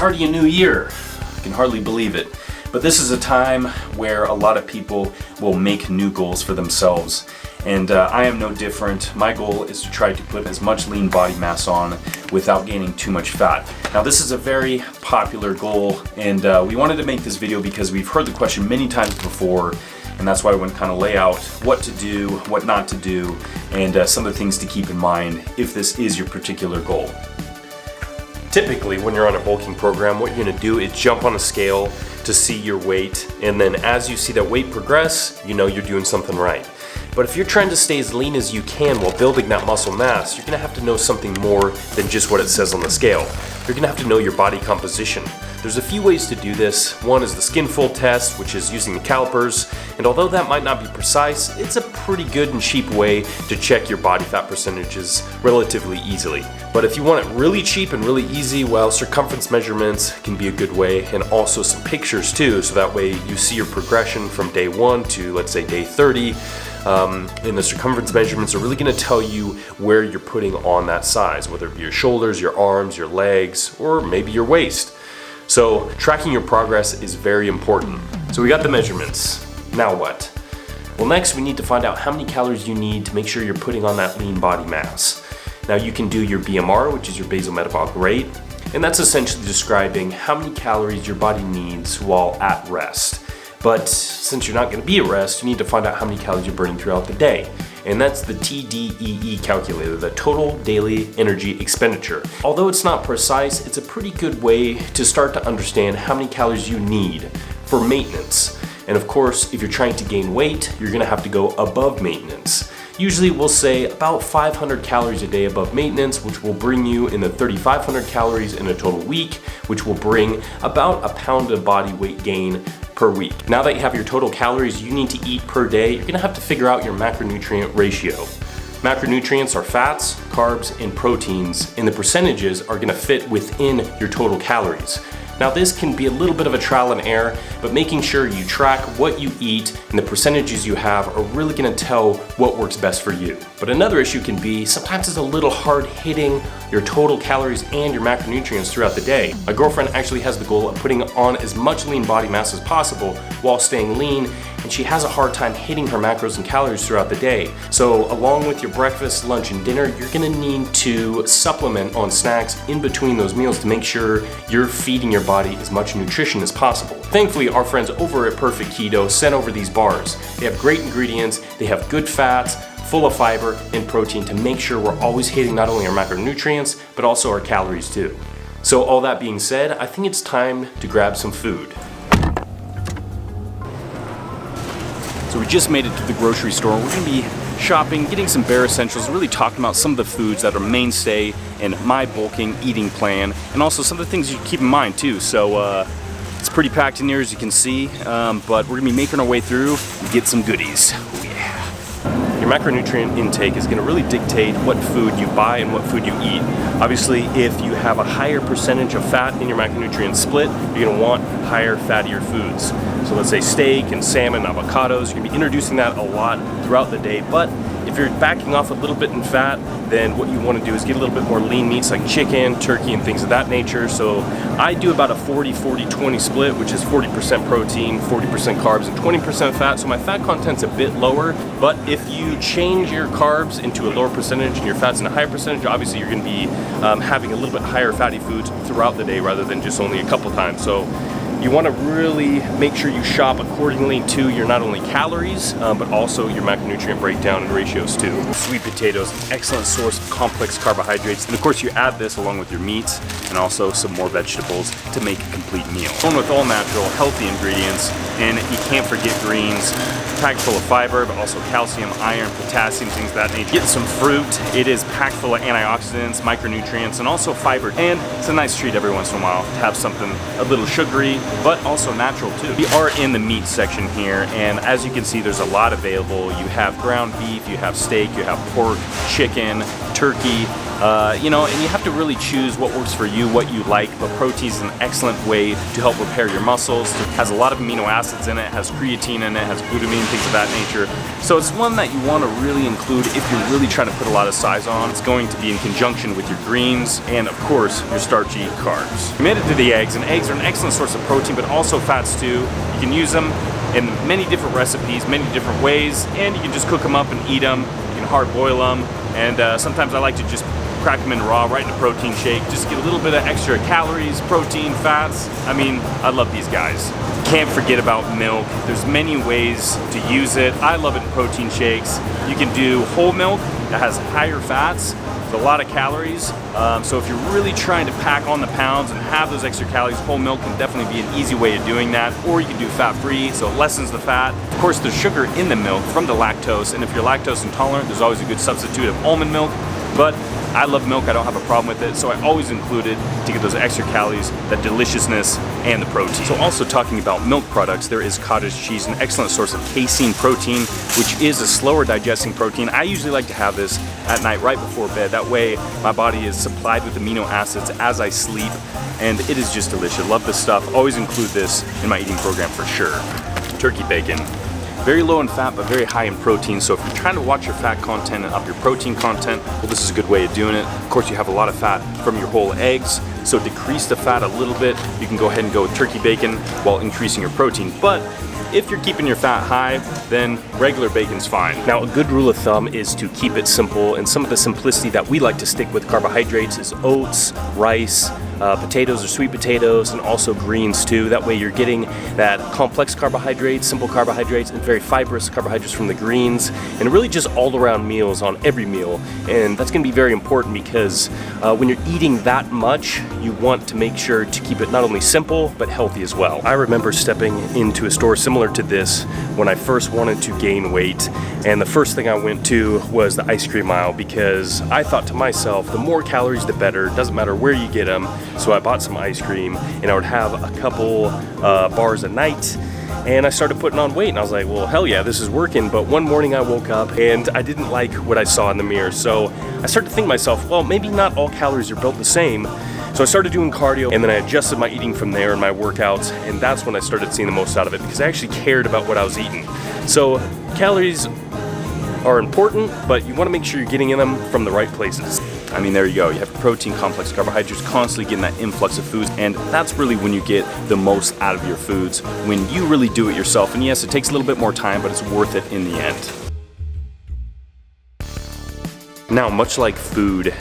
already a new year. I can hardly believe it. But this is a time where a lot of people will make new goals for themselves. And I am no different. My goal is to try to put as much lean body mass on without gaining too much fat. Now this is a very popular goal, and we wanted to make this video because we've heard the question many times before, and that's why I want to kind of lay out what to do, what not to do, and some of the things to keep in mind if this is your particular goal. Typically, when you're on a bulking program, what you're going to do is jump on a scale to see your weight, and then as you see that weight progress, you know you're doing something right. But if you're trying to stay as lean as you can while building that muscle mass, you're going to have to know something more than just what it says on the scale. You're going to have to know your body composition. There's a few ways to do this. One is the skin fold test, which is using the calipers, and although that might not be precise, it's a pretty good and cheap way to check your body fat percentages relatively easily. But if you want it really cheap and really easy, well, circumference measurements can be a good way, and also some pictures too, so that way you see your progression from day 1 to, let's say, day 30. And the circumference measurements are really going to tell you where you're putting on that size, whether it be your shoulders, your arms, your legs, or maybe your waist. So tracking your progress is very important. So we got the measurements. Now what? Well, next we need to find out how many calories you need to make sure you're putting on that lean body mass. Now you can do your BMR, which is your basal metabolic rate, and that's essentially describing how many calories your body needs while at rest. But since you're not going to be at rest, you need to find out how many calories you're burning throughout the day. And that's the TDEE calculator, the total daily energy expenditure. Although it's not precise, it's a pretty good way to start to understand how many calories you need for maintenance. And of course, if you're trying to gain weight, you're going to have to go above maintenance. Usually we'll say about 500 calories a day above maintenance, which will bring you in the 3,500 calories in a total week, which will bring about a pound of body weight gain per week. Now that you have your total calories you need to eat per day, you're gonna have to figure out your macronutrient ratio. Macronutrients are fats, carbs, and proteins, and the percentages are gonna fit within your total calories. Now this can be a little bit of a trial and error, but making sure you track what you eat and the percentages you have are really gonna tell what works best for you. But another issue can be sometimes it's a little hard hitting your total calories and your macronutrients throughout the day. My girlfriend actually has the goal of putting on as much lean body mass as possible while staying lean, and she has a hard time hitting her macros and calories throughout the day. So along with your breakfast, lunch, and dinner, you're gonna need to supplement on snacks in between those meals to make sure you're feeding your body as much nutrition as possible. Thankfully, our friends over at Perfect Keto sent over these bars. They have great ingredients, they have good fats, full of fiber and protein to make sure we're always hitting not only our macronutrients, but also our calories too. So all that being said, I think it's time to grab some food. So we just made it to the grocery store. We're gonna be shopping, getting some bare essentials, really talking about some of the foods that are mainstay in my bulking eating plan, and also some of the things you keep in mind too. So it's pretty packed in here as you can see, but we're gonna be making our way through and get some goodies. Oh, yeah. Your macronutrient intake is going to really dictate what food you buy and what food you eat. Obviously, if you have a higher percentage of fat in your macronutrient split, you're going to want higher fattier foods. So let's say steak and salmon, avocados, you're going to be introducing that a lot throughout the day. But if you're backing off a little bit in fat, then what you want to do is get a little bit more lean meats like chicken, turkey, and things of that nature. So I do about a 40-40-20 split, which is 40% protein, 40% carbs, and 20% fat. So my fat content's a bit lower, but if you change your carbs into a lower percentage and your fats in a higher percentage, obviously you're going to be having a little bit higher fatty foods throughout the day rather than just only a couple times. So you want to really make sure you shop accordingly to your not only calories, but also your macronutrient breakdown and ratios too. Sweet potatoes, an excellent source of complex carbohydrates, and of course you add this along with your meats and also some more vegetables to make a complete meal. One with all natural, healthy ingredients, and you can't forget greens. Packed full of fiber, but also calcium, iron, potassium, things of that nature. Get some fruit. It is packed full of antioxidants, micronutrients, and also fiber. And it's a nice treat every once in a while to have something a little sugary, but also natural too. We are in the meat section here, and as you can see, there's a lot available. You have ground beef, you have steak, you have pork, chicken, turkey, you know, and you have to really choose what works for you, what you like, but protein is an excellent way to help repair your muscles. It has a lot of amino acids in it, has creatine in it, has glutamine, things of that nature. So it's one that you want to really include if you're really trying to put a lot of size on. It's going to be in conjunction with your greens and, of course, your starchy carbs. We made it through the eggs, and eggs are an excellent source of protein, but also fats too. You can use them in many different recipes, many different ways, and you can just cook them up and eat them. You can hard boil them, and sometimes I like to just crack them in raw, right in a protein shake, just get a little bit of extra calories, protein, fats. I mean, I love these guys. Can't forget about milk. There's many ways to use it. I love it in protein shakes. You can do whole milk that has higher fats, a lot of calories. So if you're really trying to pack on the pounds and have those extra calories, whole milk can definitely be an easy way of doing that. Or you can do fat-free, so it lessens the fat. Of course, there's sugar in the milk from the lactose, and if you're lactose intolerant, there's always a good substitute of almond milk. But I love milk, I don't have a problem with it, so I always include it to get those extra calories, that deliciousness, and the protein. So also talking about milk products, there is cottage cheese, an excellent source of casein protein, which is a slower digesting protein. I usually like to have this at night right before bed. That way my body is supplied with amino acids as I sleep, and it is just delicious. Love this stuff. Always include this in my eating program for sure. Turkey bacon. Very low in fat, but very high in protein. So if you're trying to watch your fat content and up your protein content, well, this is a good way of doing it. Of course, you have a lot of fat from your whole eggs, so decrease the fat a little bit. You can go ahead and go with turkey bacon while increasing your protein. But if you're keeping your fat high, then regular bacon's fine. Now, a good rule of thumb is to keep it simple, and some of the simplicity that we like to stick with carbohydrates is oats, rice, potatoes or sweet potatoes, and also greens too. That way you're getting that complex carbohydrates, simple carbohydrates, and very fibrous carbohydrates from the greens, and really just all around meals on every meal. And that's gonna be very important because when you're eating that much, you want to make sure to keep it not only simple, but healthy as well. I remember stepping into a store similar to this when I first wanted to gain weight, and the first thing I went to was the ice cream aisle because I thought to myself, the more calories the better, doesn't matter where you get them. So I bought some ice cream, and I would have a couple bars a night, and I started putting on weight, and I was like, well, hell yeah, this is working. But one morning I woke up and I didn't like what I saw in the mirror, so I started to think to myself, well, maybe not all calories are built the same. So I started doing cardio, and then I adjusted my eating from there and my workouts, and that's when I started seeing the most out of it because I actually cared about what I was eating. So calories are important, but you want to make sure you're getting in them from the right places. I mean, there you go. You have protein, complex carbohydrates, constantly getting that influx of foods, and that's really when you get the most out of your foods, when you really do it yourself. And yes, it takes a little bit more time, but it's worth it in the end. Now, much like food,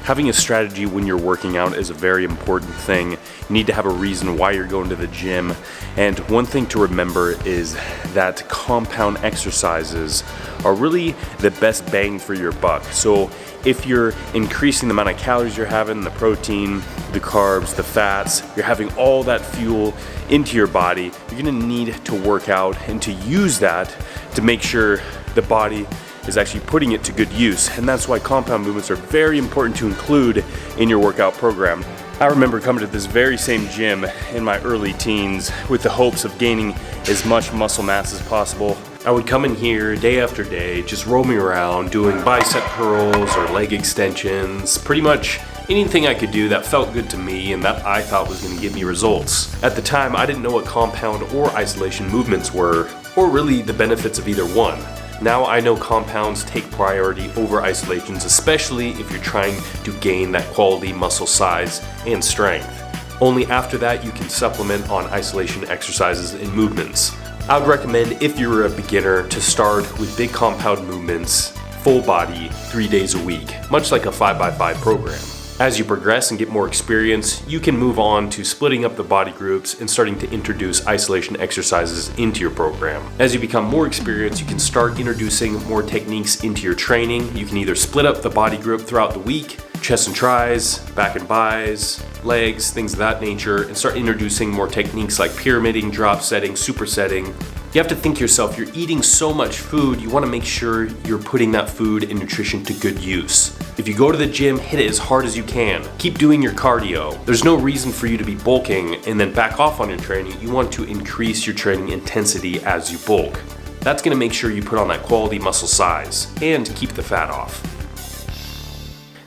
having a strategy when you're working out is a very important thing. You need to have a reason why you're going to the gym. And one thing to remember is that compound exercises are really the best bang for your buck. So if you're increasing the amount of calories you're having, the protein, the carbs, the fats, you're having all that fuel into your body, you're gonna need to work out and to use that to make sure the body is actually putting it to good use. And that's why compound movements are very important to include in your workout program. I remember coming to this very same gym in my early teens with the hopes of gaining as much muscle mass as possible. I would come in here day after day, just roaming around, doing bicep curls or leg extensions, pretty much anything I could do that felt good to me and that I thought was going to give me results. At the time, I didn't know what compound or isolation movements were, or really the benefits of either one. Now I know compounds take priority over isolations, especially if you're trying to gain that quality muscle size and strength. Only after that you can supplement on isolation exercises and movements. I would recommend, if you're a beginner, to start with big compound movements, full body, 3 days a week, much like a 5x5 program. As you progress and get more experience, you can move on to splitting up the body groups and starting to introduce isolation exercises into your program. As you become more experienced, you can start introducing more techniques into your training. You can either split up the body group throughout the week, chest and tris, back and bis, legs, things of that nature, and start introducing more techniques like pyramiding, drop setting, supersetting. You have to think to yourself, you're eating so much food, you want to make sure you're putting that food and nutrition to good use. If you go to the gym, hit it as hard as you can. Keep doing your cardio. There's no reason for you to be bulking and then back off on your training. You want to increase your training intensity as you bulk. That's going to make sure you put on that quality muscle size and keep the fat off.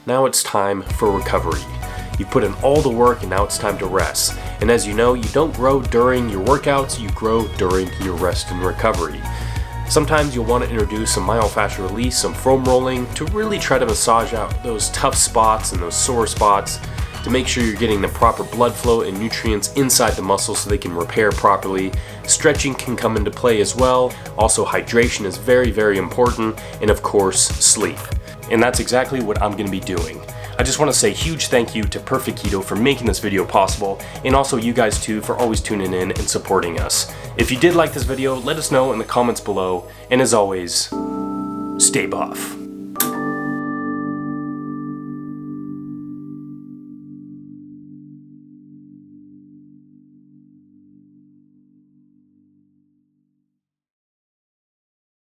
now it's time for recovery. You've put in all the work and now it's time to rest. And as you know, you don't grow during your workouts, you grow during your rest and recovery. Sometimes you'll want to introduce some myofascial release, some foam rolling to really try to massage out those tough spots and those sore spots to make sure you're getting the proper blood flow and nutrients inside the muscles so they can repair properly. Stretching can come into play as well. Also, hydration is very, very important, and of course, sleep. And that's exactly what I'm going to be doing. I just want to say a huge thank you to Perfect Keto for making this video possible, and also you guys too for always tuning in and supporting us. If you did like this video, let us know in the comments below, and as always, stay buff.